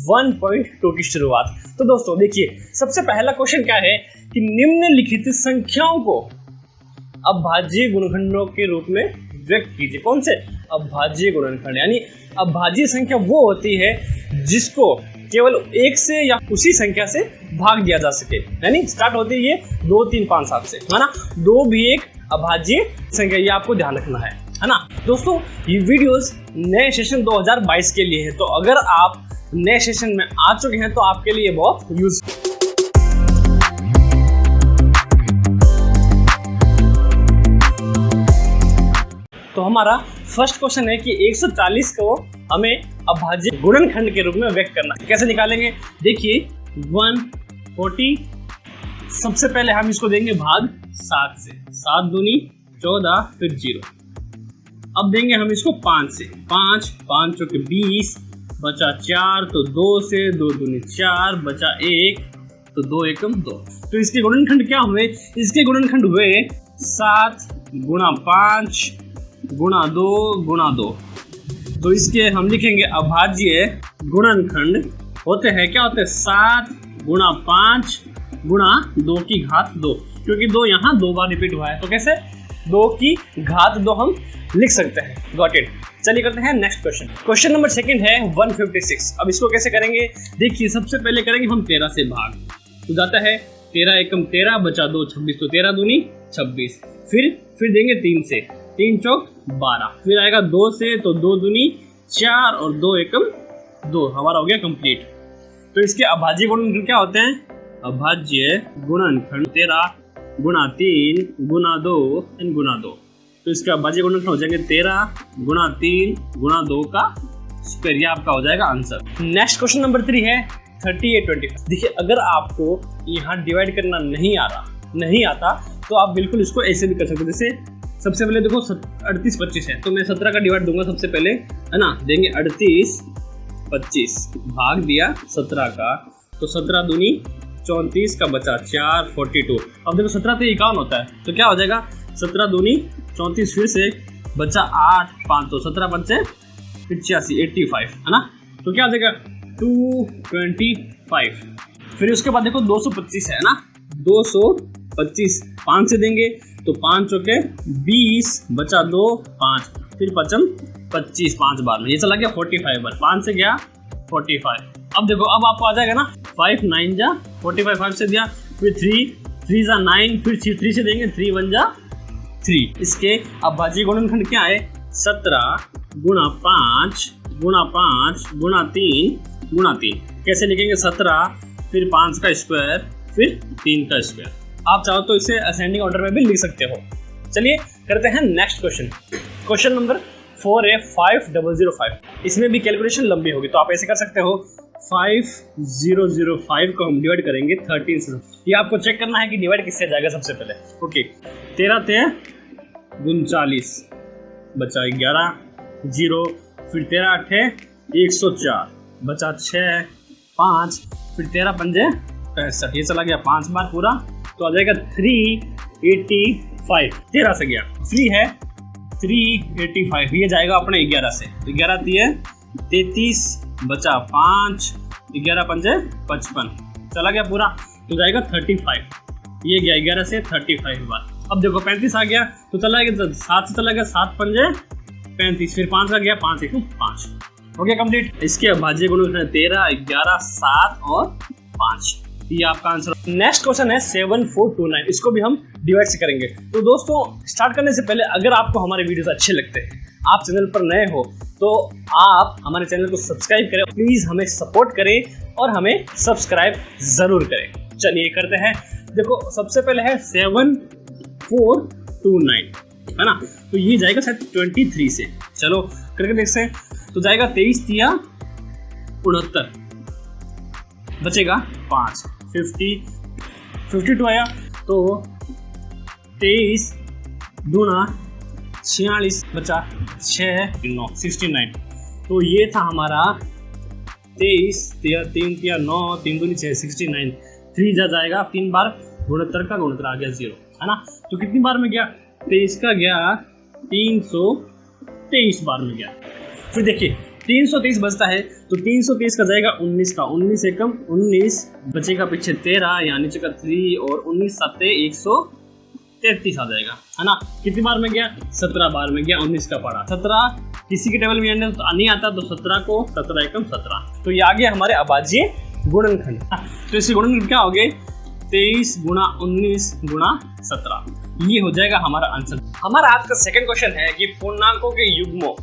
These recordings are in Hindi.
1.2 की शुरुआत। तो दोस्तों देखिए, सबसे पहला क्वेश्चन क्या है कि निम्नलिखित संख्याओं को अभाज्य गुणनखंडों के रूप में व्यक्त कीजिए। कौन से? अभाज्य गुणनखंड। यानी अभाज्य संख्या वो होती है जिसको केवल एक से या उसी संख्या से भाग दिया जा सके। यानी स्टार्ट होती है ये 2, 3, 5, 7 से, है ना। 2 भी एक अभाज्य संख्या, ये आपको ध्यान रखना है ना। दोस्तों ये वीडियोस नए सेशन 2022 के लिए है, तो अगर आप नए सेशन में आ चुके हैं तो आपके लिए बहुत यूजफुल। तो हमारा फर्स्ट क्वेश्चन है कि 140 को हमें अभाज्य गुणनखंड के रूप में व्यक्त करना है। कैसे निकालेंगे? देखिए 140, सबसे पहले हम इसको देंगे भाग 7 से। 7 दूनी 14, फिर 0। अब देंगे हम इसको 5 से। 5, 5 चौके 20, बचा 4, तो 2 से 2 दूनी 4, बचा 1, तो 2 एकम 2। तो इसके गुणनखंड क्या हुए? इसके गुणनखंड हुए 7 गुणा 5 गुणा 2 गुणा 2। तो इसके हम लिखेंगे अभाज्य गुणनखंड होते हैं, क्या होते हैं? 7 गुणा 5 गुणा 2 की घात 2, क्योंकि 2 यहाँ 2 बार रिपीट हुआ है, तो कैसे 2 की घात 2 हम लिख सकते हैं। Got it. चलिए करते हैं next question. Question number second है 156। अब इसको कैसे करेंगे? देखिए सबसे पहले करेंगे हम 13 से भाग, तो जाता है 13 एकम 13, बचा 2 26, तो 13 दूनी 26। फिर देंगे 3 से। 3 चौक 12, फिर आएगा 2 से, तो 2 दूनी 4 और 2 एकम 2, हमारा हो गया कंप्लीट। तो इसके अभाज्य गुणनखंड क्या होते हैं? अभाज्य गुणनखंड 13 गुणा 3 गुणा 2 एंड गुणा 2। तो इसका अभाज्य गुणनखंड हो जाएंगे 13 गुणा 3 गुणा 2 का स्क्वायर। ये आपका हो जाएगा आंसर। नेक्स्ट क्वेश्चन नंबर 3 है 3825। देखिए अगर आपको यहाँ डिवाइड करना नहीं आता तो आप बिल्कुल इसको ऐसे भी कर सकते हो। जैसे सबसे पहले देखो 38 25 है, तो मैं 17 का डिवाइड दूंगा सबसे पहले, है ना। देंगे 38 25, भाग दिया 17 का, तो 17 दूनी 34 का बचा 4 42। अब देखो 17 तो 51 होता है, तो क्या हो जाएगा? 17 दूनी 34, फिर से बचा 8 5, तो 17 5 से 85 85, है ना। तो क्या हो जाएगा? 225। फिर उसके बाद देखो 225 है ना। 225 5 से देंगे, तो 5 चौके 20, बचा 2 5, फिर 5 25 5 बार में, ये चला गया 45 बार। 5 से गया 45। अब देखो अब आपको आ जाएगा ना 5 9 जा 45, 5 से दिया, फिर 3 जा 9, फिर 3 से देंगे 3 1 जा 3। इसके अभाज्य गुणनखंड क्या है? 17 गुणा 5 गुणा 5 गुणा 3 गुणा 3। कैसे लिखेंगे? 17, फिर 5 का स्क्वायर, फिर 3 का स्क्वायर। आप चाहो तो इसे असेंडिंग ऑर्डर में भी लिख सकते हो। चलिए करते हैं नेक्स्ट क्वेश्चन। क्वेश्चन नंबर 4 है 5005। इसमें भी कैलकुलेशन लंबी होगी, तो आप ऐसे कर सकते हो। 5005 को हम डिवाइड करेंगे 13 से। ये आपको चेक करना है कि डिवाइड किससे जाएगा सबसे पहले। ओके, 13 × 39, बचा 11 0, फिर 13 × 8 104, बचा 6 5, फिर 13 पंजे 65, ये चला गया 5 बार पूरा, तो आ जाएगा 385। 13 से गया, 3 है 385, ये जाएगा अपने 11 से, तो 11 3 33, बचा 5, 11 पंजे 55, चला गया पूरा, तो जाएगा 35। ये गया 11 से 35 बार। अब देखो 35 आ गया, तो चला गया 7 से, चला गया 7 पंजे 35, फिर 5 आ गया 5 1 5, हो गया कंप्लीट। इसके अभाज्य गुणनखंड 13 11 7 और 5, ये आपका आंसर। नेक्स्ट क्वेश्चन है 7429। इसको भी हम डिवाइड से करेंगे। तो दोस्तों स्टार्ट करने से पहले अगर आपको हमारे वीडियोस अच्छे लगते हैं, आप चैनल पर नए हो, तो आप हमारे चैनल को सब्सक्राइब करें, प्लीज हमें सपोर्ट करें और हमें सब्सक्राइब जरूर करें। चलिए करते हैं। देखो सबसे पहले है 7429, है ना। तो ये जाएगा शायद 23 से, चलो करके देखते हैं। तो जाएगा 23 × 69, बचेगा 5, 52 आया, तो 23 दूना 46, बचा 6 9 69। तो ये था हमारा 23 3 × 9 3 दूनी 6 69। 3 जाएगा 3 बार, 69 का 69 आ गया 0, है ना। तो कितनी बार में गया? 23 का गया 323 बार में गया। फिर देखिए 330 बचता है तो 330 का जाएगा 19 का, 19 एकम 19 बचेगा पीछे 13 यानी चुका 3 और 19 सत्ते 133 आ जाएगा, है ना। कितनी बार में गया? 17 बार में गया, 19 का पड़ा 17, किसी के टेबल में तो नहीं आता तो 17 को 17 एकम 17, तो ये आ गया हमारे अभाज्य गुणनखंड। तो इसके गुणनखंड क्या हो गए? 23 गुणा 19 गुणा 17, ये हो जाएगा हमारा आंसर। हमारा आज का सेकंड क्वेश्चन है कि पूर्णांकों के युग्मों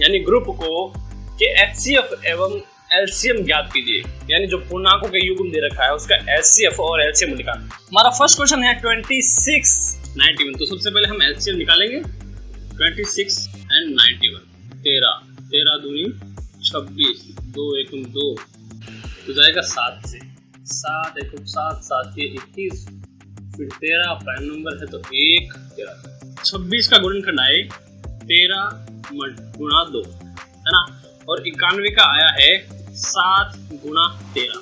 यानी ग्रुप को के एचसीएफ एवं एलसीएम ज्ञात कीजिए, यानी जो पूर्णांकों के युग्म दे रखा है उसका एचसीएफ और एलसीएम निकालना। हमारा फर्स्ट क्वेश्चन है 26 91, तो सबसे पहले हम एलसीएम निकालेंगे। 26 एंड 91, 13 दूनी 26, 2 एकम 2, तो जाएगा 7 से, 7 एकम 7, 7 के 21, फिर 13 प्राइम नंबर है तो 1, 13, 26 का गुणनखंड आए 13 गुणा 2, है ना, और 91 का आया है 7 गुणा 13।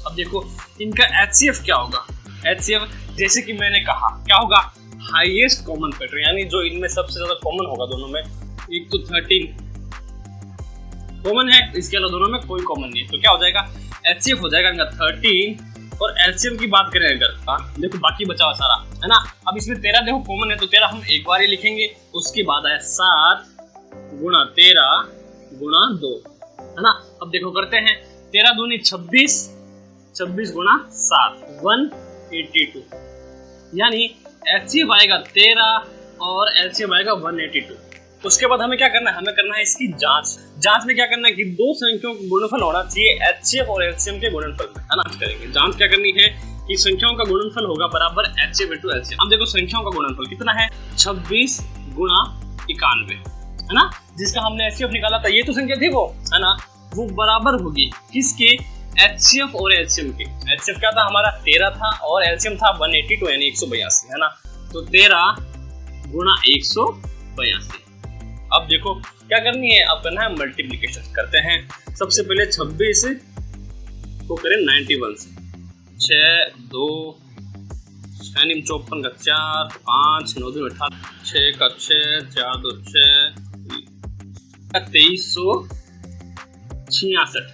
अब देखो इनका एचसीएफ क्या होगा? एचसीएफ जैसे कि मैंने कहा क्या होगा? हाईएस्ट कॉमन फैक्टर, यानी जो इनमें सबसे ज्यादा कॉमन होगा दोनों में। एक तो 13 कॉमन है, इसके अलावा दोनों में कोई कॉमन नहीं है, तो क्या हो जाएगा? एचसीएफ हो जाएगा इनका 13। और एलसीएम की बात करें अगर, देखो बाकी बचा हुआ सारा, है ना। अब इसमें 13 देखो कॉमन है तो 13 हम एक बार ही लिखेंगे, उसके बाद आया 7 गुणा 13 गुणा 2, है ना। अब देखो करते हैं, 13 दूनी 26, 26 गुणा 7 182, यानी एचसीएफ आएगा 13 और एलसीएम आएगा 182। उसके बाद हमें क्या करना है? हमें करना है इसकी जांच। जांच में क्या करना है कि दो संख्याओं का गुणनफल होना चाहिए एचसीएफ और एलसीएम के गुणनफल में, है ना। करेंगे जांच क्या करनी है कि संख्याओं का गुणनफल होगा बराबर एचसीएफ इनटू एलसीएम। अब देखो संख्याओं का गुणनफल कितना है? 26 गुणा 91, है ना, जिसका हमने एचसीएफ निकाला था, ये तो संख्या थी वो, है ना, वो बराबर होगी किसके? एचसीएफ और एलसीएम के। एचसीएफ क्या था हमारा? 13 था और एलसीएम था 182 यानी 182, है ना। तो 13 गुणा 182। अब देखो क्या करनी है? अब करना है मल्टीप्लिकेशन। करते हैं सबसे पहले 26 को करें 91 से, 6 2 6 54 का 4 5 9 2 18, 6 का 6 4 2 6 2366,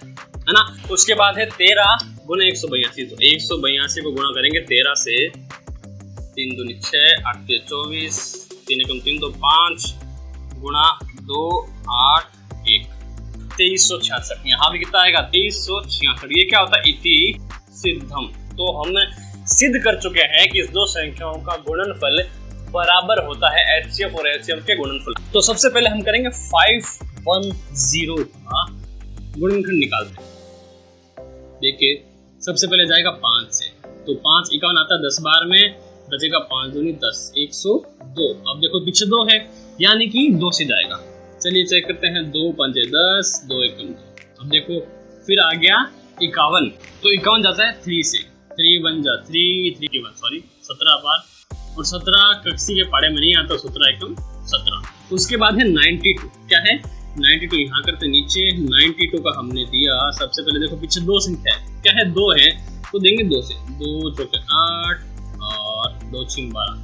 है ना। उसके बाद है 13 गुना 182, तो 182 को गुणा करेंगे 13 से, 3 दूनी 6 8 के 24, 3 एकम 3 2 5 गुणा 2 8 1, 2366। यहाँ भी कितना आएगा? 2366। ये क्या होता है? इति सिद्धम। तो हम सिद्ध कर चुके हैं कि इस दो संख्याओं का गुणनफल बराबर होता है एचसीएफ और एलसीएम के गुणनफल। तो सबसे पहले हम करेंगे 510 का गुणनखंड निकालते हैं। देखिए सबसे पहले जाएगा 5 से, तो 5 51 आता है 10 बार में, बचेगा 5 दूनी 10 102। अब देखो पीछे 2 है यानी कि 2 से जाएगा। चलिए चेक करते हैं, 2 5 10, 2 एकम 2। अब देखो फिर आ गया 51, तो 51 जाता है 3 से, 3 1 जा 3 3 के बाद सॉरी 17 बार, और 17 किसी के पाड़े में नहीं आता, 17 एकम 17। उसके बाद है 92, क्या है 92, यहाँ करते नीचे 92 का हमने दिया। सबसे पहले देखो पीछे 2 संख्या है, क्या है 2 है तो देंगे 2 से, 2 चौके 8 और 2 6 12,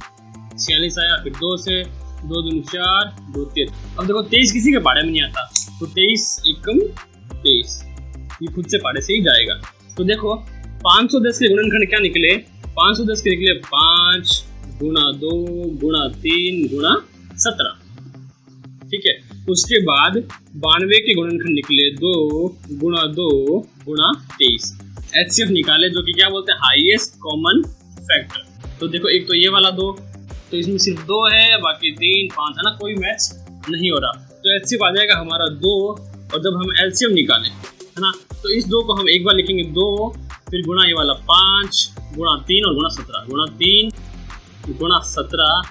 46 आया। फिर 2 से, 2 दूनी 4 2 3। अब देखो 23 किसी के पाड़े में नहीं आता, तो 23 एकम 23, ये खुद से पाड़े से ही जाएगा। तो देखो 510 के गुणनखंड क्या निकले? 510 के निकले 5 गुणा 2 गुणा 3 गुणा 17, ठीक है। उसके बाद 92 के गुणनखंड निकले 2 गुणा 2 गुणा 23। एचसीएफ निकाले जो कि क्या बोलते हैं? Highest common factor. तो देखो एक तो ये वाला 2, तो इसमें सिर्फ 2 है, बाकी 3 5 है ना, कोई मैच नहीं हो रहा। तो एचसीएफ आ जाएगा हमारा 2, और जब हम एलसीएम निकालें, है ना, तो इस 2 को हम एक बार लिखेंगे 2, फिर गुणा ये वाला 5 गुणा 3 और गुणा 17, गुणा 3 गुणा 17।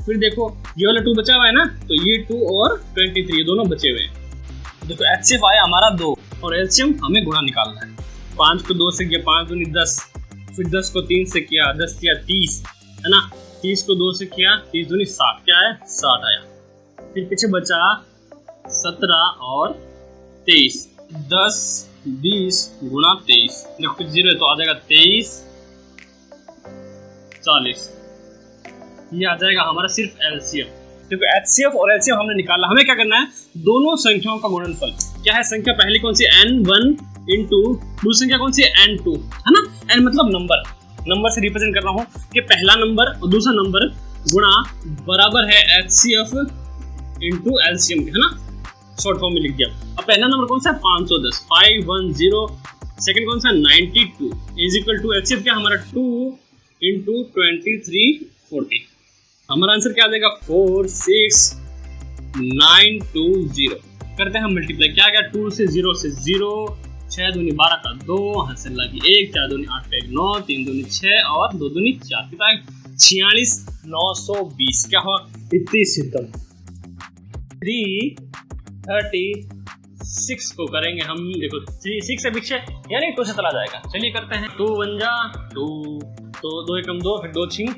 फिर देखो ये वाला 2 बचा हुआ है ना, तो ये 2 और 23 ये दोनों बचे हुए हैं। देखो एचसीएफ आया हमारा 2 और एलसीएम हमें गुणा निकालना है। 5 को 2 से किया 5 दूनी 10, फिर 10 को 3 से किया 10 किया 30, है ना। 30 को 2 से किया 30 दूनी 60, क्या है 60 आया। फिर पीछे बचा 17 और 23, 10 20 गुणा 23, देखो कुछ 0 है तो आ जाएगा 23 40, ये आ जाएगा हमारा सिर्फ एलसीएम। देखो एचसीएफ और एलसीएम हमने निकाला। हमें क्या करना है? दोनों संख्याओं का गुणनफल क्या है संख्या पहली कौन सी n1 इंटू दूसरी संख्या कौन सी n2 है ना। n मतलब नंबर से रिप्रेजेंट कर रहा हूँ कि पहला नंबर और दूसरा नंबर गुणा बराबर है HCF इंटू LCM है ना, शॉर्ट फॉर्म में लिख दिया। अब पहला नंबर कौन सा है 510 510, सेकंड कौन सा 92 इज इक्वल टू HCF क्या हमारा 2 इंटू 2340। हमारा आंसर क्या आ जाएगा 46920। करते हैं हम मल्टीप्लाई, क्या गया 2 से 0 से 0, 6 दूनी 12 का 2, हाथ से लगी 1, 4 दूनी 8 का 1 9, 3 दूनी 6 और 2 दूनी 4, कितना 46920। क्या हुआ इतनी सिद्धम 336 को करेंगे हम, देखो 6 से पीछे यानी 2 से चला जाएगा। चलिए करते हैं 2 1 जा 2, तो 2 एकम 2, फिर 2 छिंग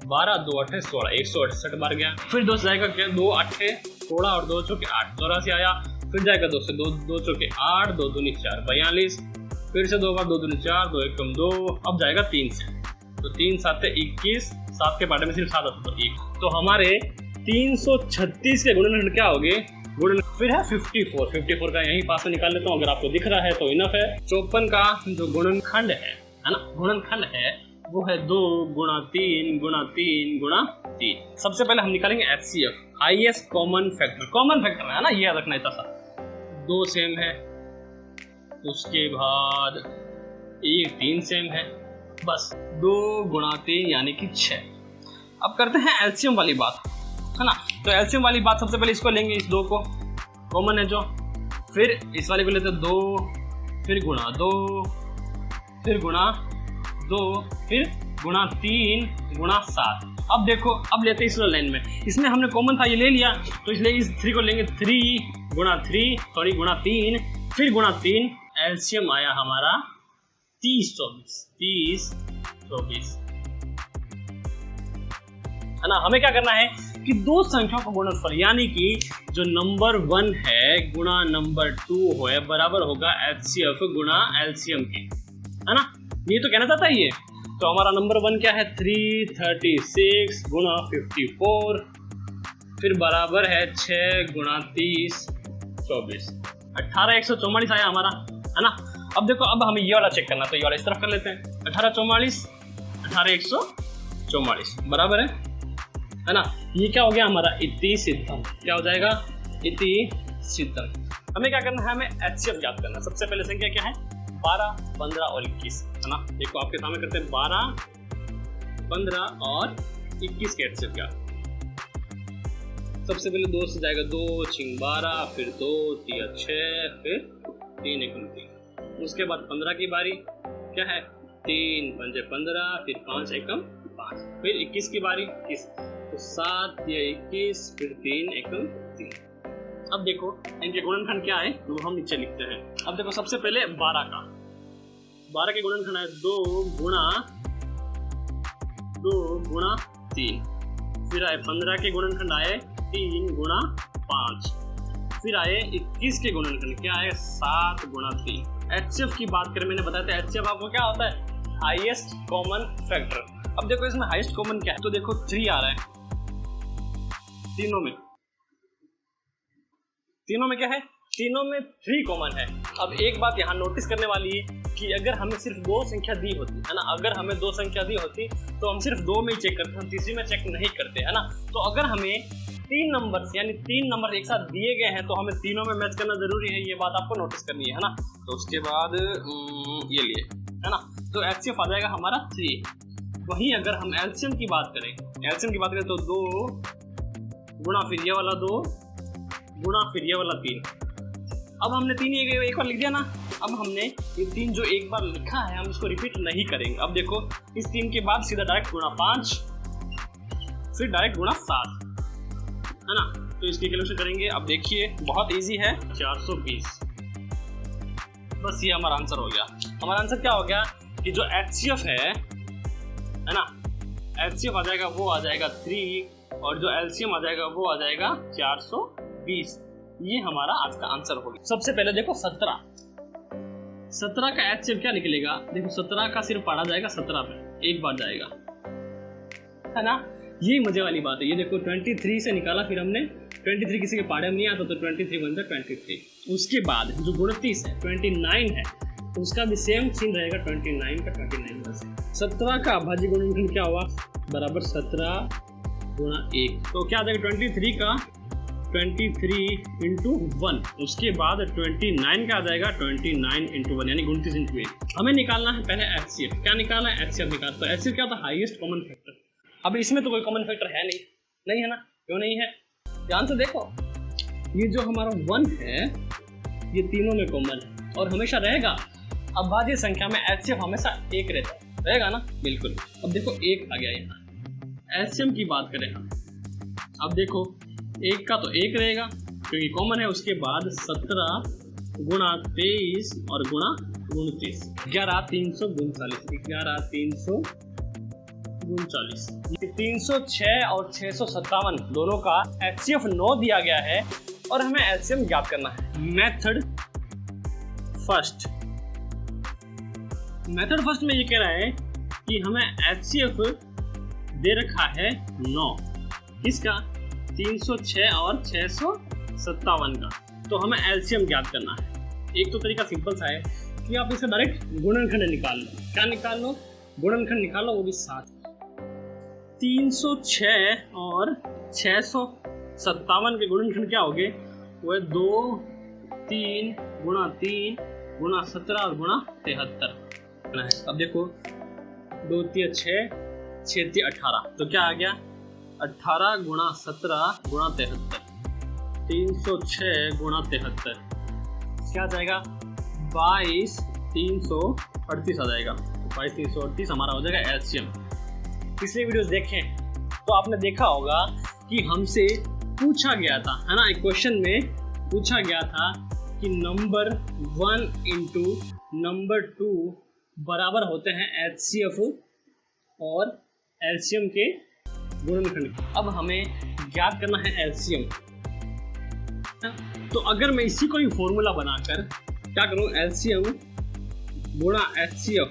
12, 2 8 16, 168 बार गया। फिर 2 से जाएगा क्या 2 8 16 और 2 चौके 8, 84 आया। फिर जाएगा 2 से 2 चौके 8, 2 दूनी 4 42, फिर से 2 बार 2 दूनी 4, 2 एकम 2, अब जाएगा 3 से, तो 3 7 21, 7 के बारे में सिर्फ 7 आता तो 1, तो हमारे 336 के गुणनखंड क्या हो गए गुणन। फिर है 54 का यहीं पास में निकाल लेता हूँ, अगर आपको दिख रहा है तो इनफ है। 54 का जो गुणनखंड है ना, गुणनखंड है वो है 2 गुणा 3 गुणा 3 गुणा 3। सबसे पहले हम निकालेंगे HCF हाईएस्ट कॉमन फैक्टर है ना, ये याद रखना इतना सा। 2 सेम है, उसके बाद 1 3 सेम है, बस 2 गुणा 3 यानी कि 6। अब करते हैं एलसीएम वाली बात है ना, तो एलसीएम वाली बात सबसे पहले इसको लेंगे, इस 2 को कॉमन है जो, फिर इस वाले को लेते हैं 2, फिर गुणा 2, फिर गुणा 2, फिर गुणा 3 गुणा 7। अब देखो अब लेते हैं इस लाइन में, इसमें हमने कॉमन था ये ले लिया, तो इसलिए इस 3 को लेंगे 3 गुणा 3 फिर गुणा 3, एलसीएम आया हमारा 30 24 है ना। हमें क्या करना है कि दो संख्याओं का गुणनफल यानी कि जो नंबर 1 है गुणा नंबर 2 है बराबर होगा HCF गुणा LCM के, है ना। ये तो कहना चाहता है ये, तो हमारा नंबर 1 क्या है 336 गुणा 54, फिर बराबर है 6 गुणा 30 24, 18144 आया हमारा, है ना। अब देखो अब हमें ये वाला चेक करना, तो ये वाला इस तरफ कर लेते हैं, 18144 बराबर है ना। ये क्या हो गया हमारा इति सिद्धम, क्या हो जाएगा इति सिद्धम। हमें क्या करना है, हमें HCF ज्ञात करना। सबसे पहले संख्या क्या है 12 15 और 21, है ना। देखो आपके सामने करते हैं 12 15 और 21 के HCF ज्ञात। सबसे पहले 2 से जाएगा 2 छिंग 12, फिर 2 3 6, फिर 3 1 3, उसके बाद 15 की बारी, क्या है 3 5 15, फिर 5 1 5, फिर 21 की बारी 21, तो 7 या 21, फिर 3 1 3। अब देखो इनके गुणनखंड क्या है वो हम नीचे लिखते हैं। अब देखो सबसे पहले 12 के गुणनखंड है 2 गुणा 3, फिर आए 15 के गुणनखंड आए 3 गुणा 5, फिर आए 21 के गुणनखंड क्या है 7 गुणा 3। HCF की बात करें, मैंने बताया था HCF आपको क्या होता है हाईएस्ट कॉमन फैक्टर। अब देखो इसमें हाईएस्ट कॉमन क्या है, तो देखो 3 आ रहा है तीनों में क्या है, तीनों में 3 कॉमन है। अब एक बात यहाँ नोटिस करने वाली है कि अगर हमें सिर्फ 2 संख्या दी होती है ना, अगर हमें 2 संख्या दी होती तो हम सिर्फ 2 में ही चेक करते, हम तीसरी में चेक नहीं करते, है ना। तो अगर हमें 3 नंबर यानी 3 नंबर एक साथ दिए गए हैं तो हमें तीनों में मैच करना जरूरी है, ये बात आपको नोटिस करनी है ना। तो उसके बाद ये लिए, है ना, तो HCF आ जाएगा हमारा 3। वहीं अगर हम LCM की बात करें तो 2 गुणा फिर ये वाला 2 गुणा फिर ये वाला 3। अब हमने 3 एक बार लिख दिया ना, अब हमने ये 3 जो एक बार लिखा है हम इसको रिपीट नहीं करेंगे। अब देखो इस 3 के बाद सीधा डायरेक्ट गुणा 5, फिर डायरेक्ट गुणा 7, है ना। तो इसकी कैलकुलेशन करेंगे। अब देखिए बहुत इजी है, 420, बस ये हमारा आंसर हो गया। हमारा आंसर क्या हो गया कि जो HCF है ना, HCF आ जाएगा वो आ जाएगा 3 और जो LCM आ जाएगा वो आ जाएगा 420। ये हमारा आज का आंसर हो गया। सबसे पहले देखो 17 का HCF क्या निकलेगा, देखो 17 का सिर्फ पढ़ा जाएगा 17 पे एक बार जाएगा, है ना। यही मजे वाली बात है। ये देखो 23 से निकाला, फिर हमने 23 किसी के पाड़े में नहीं आता तो 23 बनता 23। उसके बाद जो 29 है 29 है, तो उसका भी सेम सीन रहेगा 29 का 29 में से 17 का अभाज्य गुणनखंड क्या हुआ बराबर 17 गुणा 1, तो क्या आ जाएगा 23 का 23 इंटू 1, उसके बाद 29 का आ जाएगा 29 इंटू 1 यानी 29 इंटू 1। हमें निकालना है पहले HCF। क्या निकालना है? HCF निकाल। तो HCF क्या था? Highest common factor. अब इसमें तो कोई कॉमन फैक्टर है नहीं है ना? क्यों नहीं है? ध्यान से देखो, ये जो हमारा 1 है ये तीनों में कॉमन है और हमेशा रहेगा। अभाज्य संख्या में HCF हमेशा 1 रहेगा ना? बिल्कुल। अब देखो 1 आ गया यहाँ। HCM की बात करें हम, अब देखो 1 का तो 1 रहेगा क्योंकि कॉमन है। उसके बाद 17 गुणा 23 और गुणा 29, 11,339, 306 और 657 दोनों का HCF 9 दिया गया है और हमें LCM ज्ञात करना है। मेथड फर्स्ट में ये कह रहा है कि हमें HCF दे रखा है 9, किसका? 306 और 657 का। तो हमें LCM ज्ञात करना है। एक तो तरीका सिंपल सा है कि आप इसे डायरेक्ट गुणनखंड निकाल लो। क्या निकाल लो? गुणनखंड निकालो, वो भी 7। 306 और 657 के गुणनखंड क्या हो गए? वो है 2, 3 गुणा 3 गुणा 17 और गुणा 73। अब देखो 2 3 6 6 3 18, तो क्या आ गया? 18 गुणा 17 गुणा 73, 306 गुणा 73 क्या आ जाएगा? 22,338 आ जाएगा। 22,338 हमारा हो जाएगा LCM। पिछले वीडियोस देखें तो आपने देखा होगा कि हमसे पूछा गया था, है ना, एक क्वेश्चन में पूछा गया था कि नंबर 1 इंटू नंबर 2 बराबर होते हैं HCF और LCM के गुणनखंड। अब हमें ज्ञात करना है LCM। तो अगर मैं इसी को ही फॉर्मूला बनाकर क्या करूं, LCM गुणा HCF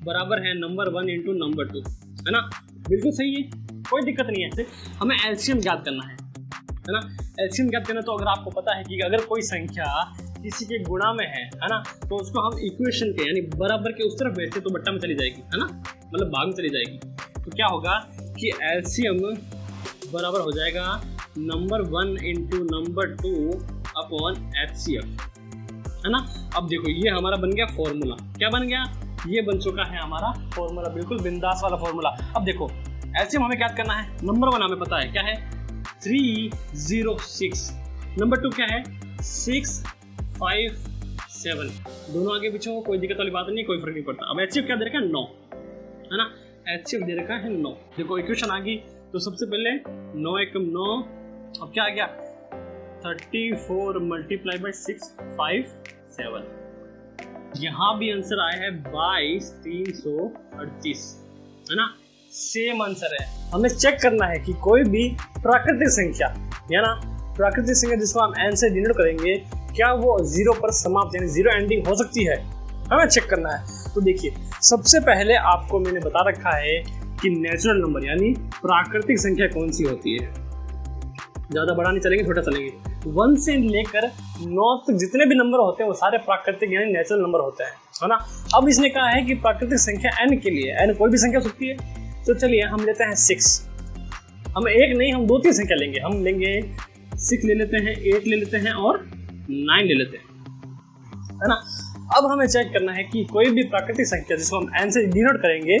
बराबर है नंबर 1 इंटू नंबर 2, है ना? बिल्कुल सही है, कोई दिक्कत नहीं है। हमें LCM ज्ञात करना है ना? LCM ज्ञात करना, तो अगर आपको पता है कि अगर कोई संख्या किसी के गुणा में है ना, तो उसको हम इक्वेशन के यानी बराबर के उस तरफ भेजते तो बट्टा में चली जाएगी, है ना, मतलब भाग में चली जाएगी। तो क्या होगा कि LCM बराबर हो जाएगा number 1 into number 2 upon HCF, है ना? अब देखो ये हमारा बन गया फॉर्मूला। क्या बन गया? ये बन चुका है हमारा फॉर्मूला, बिल्कुल बिंदास वाला फॉर्मूला। अब देखो LCM हमें ज्ञात करना है। नंबर 1 हमें पता है क्या है? 306। नंबर 2 क्या है? 657। दोनों आगे पीछे हो, कोई दिक्कत वाली बात नहीं, कोई फर्क नहीं पड़ता। अब HCF क्या दे रखा है? 9, है ना? HCF दे रखा है 9। देखो इक्वेशन आ गई, तो सबसे पहले 9 एकम 9। अब क्या आ गया? 34 मल्टीप्लाई बाई 657। यहाँ भी आंसर आया है 22,338, है ना? सेम आंसर है। हमें चेक करना है कि कोई भी प्राकृतिक संख्या, है ना, प्राकृतिक संख्या जिसको हम n से डिनोट करेंगे, क्या वो 0 पर समाप्त यानी 0 एंडिंग हो सकती है? हमें चेक करना है। तो देखिए, सबसे पहले आपको मैंने बता रखा है कि नेचुरल नंबर यानी प्राकृतिक संख्या कौन सी होती है। ज़्यादा बड़ा नहीं चलेंगे, छोटा चलेंगे। 1 से लेकर 9 तक जितने भी नंबर होते हैं वो सारे प्राकृतिक यानी नेचुरल नंबर होते हैं, है ना? अब इसने कहा है कि प्राकृतिक संख्या n के लिए, n कोई भी संख्या हो सकती है। तो चलिए हम लेते हैं 6। हम एक नहीं, हम 2-3 संख्या लेंगे। हम लेंगे 6 ले लेते हैं, 8 ले लेते हैं और 9 ले लेते हैं, है ना? अब हमें चेक करना है कि कोई भी प्राकृतिक संख्या जिसको हम n से डिनोट करेंगे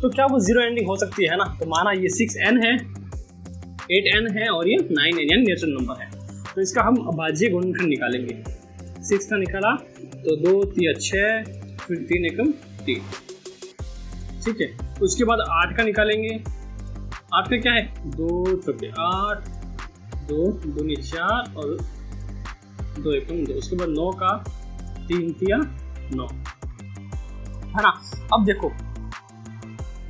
तो क्या वो 0 एंडिंग हो सकती है ना? तो माना ये 6n है, 8n है और ये 9n यानी नेचुरल नंबर है। तो इसका हम अभाज्य गुणनखंड निकालेंगे। 6 का निकाला तो 2 3 6, फिर 3 एकम 3, ठीक है। उसके बाद 8 का निकालेंगे। 8 का क्या है? 2 चौके 8, 2 दूनी 4 और 2 एकम 2। उसके बाद 9 का 3 तिया 9, है ना? अब देखो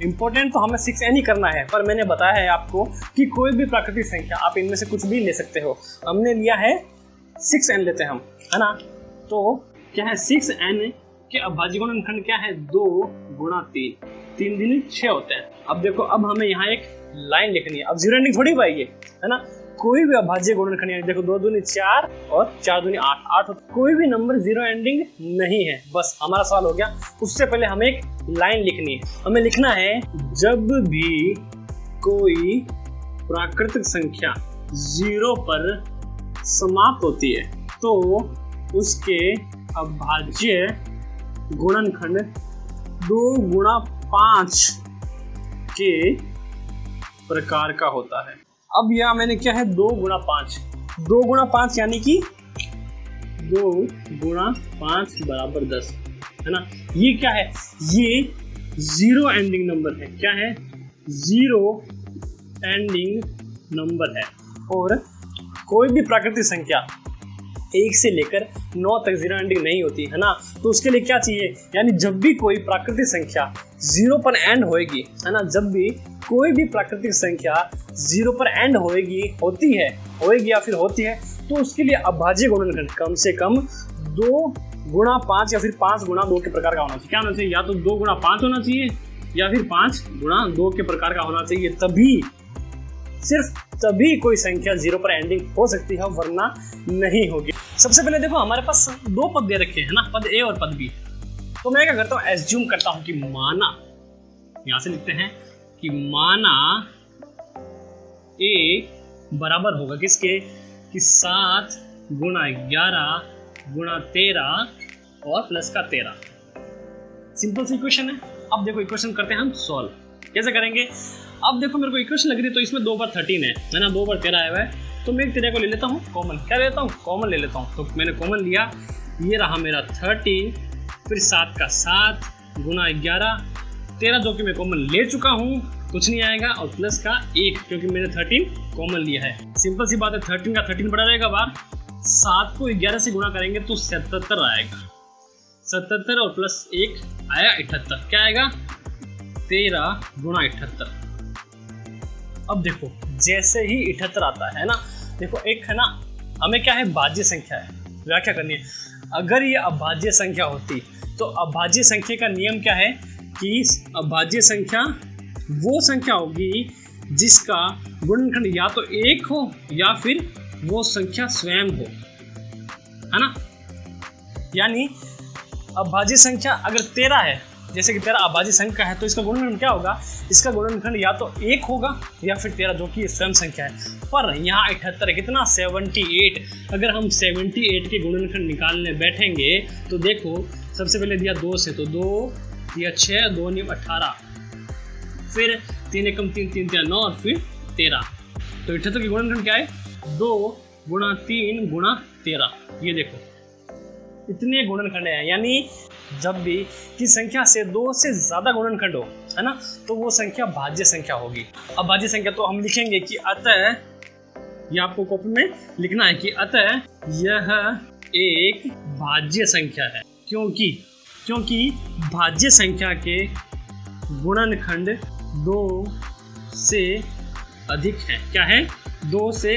इंपॉर्टेंट तो हमें 6n ही करना है, पर मैंने बताया है आपको कि कोई भी प्राकृतिक संख्या आप इनमें से कुछ भी ले सकते हो। हमने लिया है 6n लेते हैं हम, है ना? तो क्या है 6n के अभाज्य गुणनखंड क्या है? 2 गुणा 3, 3 दूनी 6 होते हैं। अब देखो, अब हमें यहाँ एक लाइन लिखनी है। अब जीरो एंडिंग थोड़ी पाएगी, है ना। कोई भी अभाज्य गुणनखंड, देखो 2 दूनी 4 और 4 दूनी 8, 8 कोई भी नंबर जीरो एंडिंग नहीं है। बस हमारा सवाल हो गया। उससे पहले हमें एक लाइन लिखनी है। हमें लिखना है, जब भी कोई प्राकृतिक संख्या 0 पर समाप्त होती है तो उसके अभाज्य गुणनखंड 2 गुणा 5 के प्रकार का होता है। अब यह मैंने क्या है, 2 गुणा 5, 2 गुणा 5 यानी कि 2 गुणा 5 बराबर 10, है ना। ये क्या है, ये जीरो एंडिंग नंबर है। क्या है, जीरो एंडिंग नंबर है। और कोई भी प्राकृतिक संख्या 1 से लेकर 9 तक जीरो एंडिंग नहीं होती, है ना। तो उसके लिए क्या चाहिए, यानी जब भी कोई प्राकृतिक संख्या 0 पर एंड होएगी, है ना, जब भी कोई भी प्राकृतिक संख्या 0 पर एंड होती है या फिर होती है, तो उसके लिए अभाज्य गुणनखंड कम से कम 2 गुणा 5 या फिर 5 गुणा 2 के प्रकार का होना चाहिए। क्या होना चाहिए, या तो 2 गुणा 5 होना चाहिए या फिर 5 गुणा 2 के प्रकार का होना चाहिए। तभी, सिर्फ तभी कोई संख्या 0 पर एंडिंग हो सकती है, वरना नहीं होगी। सबसे पहले देखो, हमारे पास 2 पद दे रखे हैं ना, पद ए और पद बी। तो मैं क्या करता हूँ, एज्यूम करता हूँ कि माना, यहां से लिखते हैं कि माना ए बराबर होगा किसके, कि 7 गुणा 11 गुणा 13 और प्लस का 13। सिंपल सी इक्वेशन है। अब देखो, इक्वेशन करते हैं हम सॉल्व। कैसे करेंगे, अब देखो मेरे को इक्वेशन लग रही है, तो इसमें 2 बार 13 है ना, 2 बार 13 आया हुआ है। तो मैं एक 13 को ले लेता हूँ कॉमन। क्या लेता हूँ, कॉमन ले लेता हूँ। तो मैंने कॉमन लिया, ये रहा मेरा 13, फिर 7 का 7 गुणा 11, 13 जो कि मैं कॉमन ले चुका हूँ, कुछ नहीं आएगा, और प्लस का 1 क्योंकि मैंने 13 कॉमन लिया है। सिंपल सी बात है, 13 का 13 बड़ा रहेगा बार, 7 को 11 से गुणा करेंगे तो 77 आएगा, 77 और प्लस 1 आया 78। क्या आएगा, 13 गुणा 78। अब देखो, जैसे ही 78 आता है ना, देखो एक है ना, हमें क्या है, भाज्य संख्या है, व्याख्या करनी है। अगर ये अभाज्य संख्या होती तो अभाज्य संख्या का नियम क्या है कि अभाज्य संख्या वो संख्या होगी जिसका गुणनखंड या तो 1 हो या फिर वो संख्या स्वयं हो, है ना। यानी अभाज्य संख्या अगर 13 है, जैसे कि 13 अभाज्य संख्या है, तो इसका गुणनखंड क्या होगा, इसका गुणनखंड या तो 1 होगा या फिर 13 जो कि स्वयं संख्या है। पर यहाँ 78 कितना, 78। अगर हम 78 के गुणनखंड निकालने बैठेंगे तो देखो, सबसे पहले दिया 2 से, तो 2 दिया 6, 2 × 18, फिर 3 एकम 3, 3 × 9 और फिर 13। तो 78 के गुणनखंड क्या है, 2 गुणा 3 गुणा 13। ये देखो, इतने गुणनखंड हैं। यानी जब भी किसी संख्या से 2 से ज्यादा गुणनखंड हो, है ना, तो वो संख्या भाज्य संख्या होगी। अब भाज्य संख्या तो हम लिखेंगे कि अतः, ये आपको कॉपी में लिखना है कि अतः यह एक भाज्य संख्या है, क्योंकि भाज्य संख्या के गुणनखंड 2 से अधिक है। क्या है, 2 से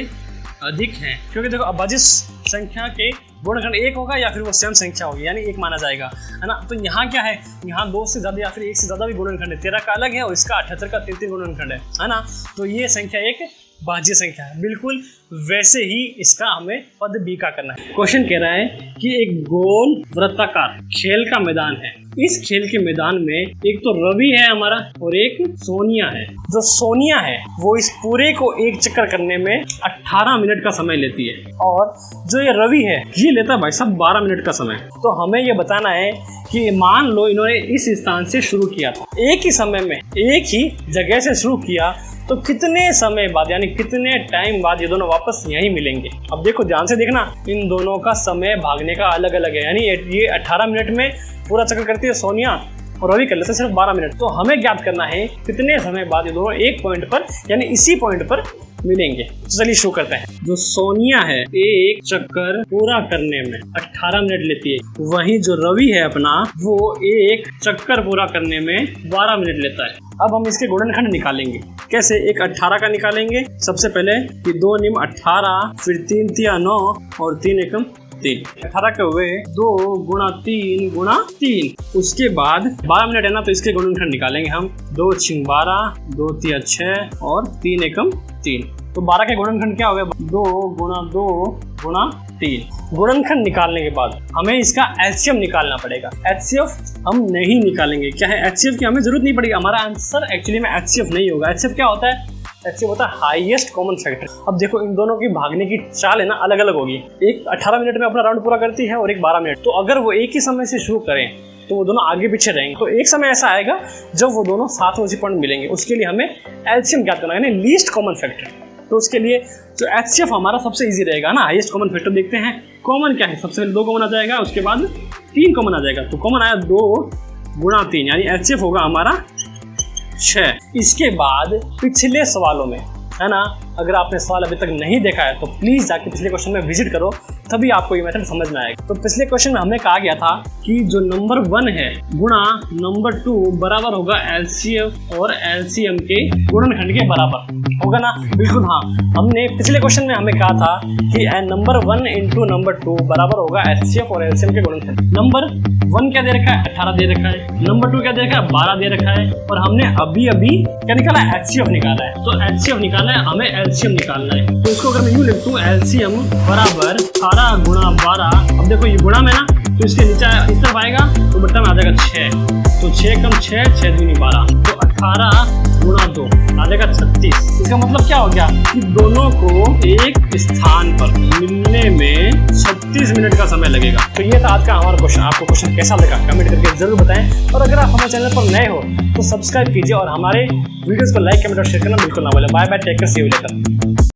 अधिक है, क्योंकि देखो अभाज्य संख्या के गुणनखंड 1 होगा या फिर वो स्वयं संख्या होगी, यानी 1 माना जाएगा, है ना। तो यहाँ क्या है, यहाँ 2 से ज्यादा या फिर 1 से ज्यादा भी गुणनखंड है। 13 का अलग है और इसका 78 का 3 गुणनखंड है ना। तो ये संख्या एक भाज्य संख्या है। बिल्कुल वैसे ही इसका हमें पद बी का करना है। क्वेश्चन कह रहा है कि एक गोल वृत्ताकार खेल का मैदान है। इस खेल के मैदान में एक तो रवि है हमारा और एक सोनिया है। जो सोनिया है वो इस पूरे को एक चक्कर करने में 18 मिनट का समय लेती है, और जो ये रवि है ये लेता है भाई साहब 12 मिनट का समय। तो हमें ये बताना है कि मान लो इन्होंने इस स्थान से शुरू किया था, एक ही समय में एक ही जगह से शुरू किया, तो कितने समय बाद यानी कितने टाइम बाद ये दोनों वापस यहीं मिलेंगे। अब देखो ध्यान से देखना, इन दोनों का समय भागने का अलग अलग है। यानी ये 18 मिनट में पूरा चक्कर करती है सोनिया और रवि कर लेते हैं सिर्फ 12 मिनट। तो हमें ज्ञात करना है कितने समय बाद ये दोनों एक पॉइंट पर यानी इसी पॉइंट पर मिलेंगे। तो चलिए शुरू करते हैं। जो सोनिया है एक चक्कर पूरा करने में 18 मिनट लेती है, वहीं जो रवि है अपना वो एक चक्कर पूरा करने में 12 मिनट लेता है। अब हम इसके गुणनखंड निकालेंगे। कैसे? एक 18 का निकालेंगे सबसे पहले कि 2 निम 18, फिर 3 तिया 9 और 3 एकम 3। 18 के हुए 2 गुणा 3 गुणा 3। उसके बाद 12 मिनट है ना, तो इसके गुणनखंड निकालेंगे हम। 2 छिंग 12, 2 तिया 6 और 3 एकम 3। तो 12 के गुणनखंड क्या हो गया? 2 गुणा 3। गुणनखंड निकालने के बाद हमें इसका एचसीएफ निकालना पड़ेगा। एचसीएफ हम नहीं निकालेंगे। क्या है एचसीएफ की? हमें जरूरत नहीं पड़ेगी। हमारा आंसर एक्चुअली में एचसीएफ नहीं होगा। एचसीएफ क्या होता है? एचसीएफ होता है हाईएस्ट कॉमन फैक्टर। अब देखो इन दोनों की भागने की चाल है ना अलग अलग होगी। एक 18 मिनट में अपना राउंड पूरा करती है और एक 12 मिनट। तो अगर वो एक ही समय से शुरू करें तो वो दोनों आगे पीछे रहेंगे। तो एक समय ऐसा आएगा जब वो दोनों साथ में उसी पॉइंट मिलेंगे। उसके लिए हमें एलसीएम ज्ञात करना है, यानी लीस्ट कॉमन फैक्टर। तो उसके लिए जो एचसीएफ हमारा सबसे इजी रहेगा ना, हाईएस्ट कॉमन फैक्टर देखते हैं। कॉमन क्या है? सबसे पहले 2 कॉमन आ जाएगा, उसके बाद 3 कॉमन आ जाएगा। तो कॉमन आया 2 गुणा 3, यानी एचसीएफ होगा हमारा 6। इसके बाद पिछले सवालों में है ना, अगर आपने सवाल अभी तक नहीं देखा है तो प्लीज जाके पिछले क्वेश्चन में विजिट करो, तभी आपको ये मेथड समझ में आएगा। तो पिछले क्वेश्चन में हमने कहा गया था कि जो नंबर 1 है गुणा नंबर 2 बराबर होगा एलसीएफ और एलसीएम के गुणनखंड के बराबर होगा ना। बिल्कुल हाँ, हमने पिछले क्वेश्चन में हमें कहा था कि नंबर 1 इंटू नंबर 2 बराबर होगा एचसीएफ और एलसीएम के गुणनखंड। नंबर 1 क्या दे रखा है? 18 दे रखा है। नंबर 2 क्या दे रखा है? 12 दे रखा है। और हमने अभी क्या निकाला है? एचसीएफ निकाला है। तो एचसीएफ निकाला है, हमें एलसीएम निकालना है। तो इसको अगर मैं यूं लिख दूं, एलसीएम बराबर 18 गुणा 12। अब देखो ये गुणा में ना, तो इसके नीचे इस तरफ आएगा तो बट्टा में आ जाएगा 6। तो 6 कम 6, 6 दूनी 12। तो 18 गुणा 2 आ जाएगा 36। इसका मतलब क्या हो गया कि दोनों को एक स्थान पर मिलने में 36 मिनट का समय लगेगा। तो ये था आज का हमारा क्वेश्चन। आपको क्वेश्चन कैसा लगा कमेंट करके जरूर बताएं। और अगर आप हमारे चैनल पर नए हो तो सब्सक्राइब कीजिए और हमारे वीडियोस को लाइक, कमेंट और शेयर करना बिल्कुल ना भूलें। Bye bye, take care, see you letter.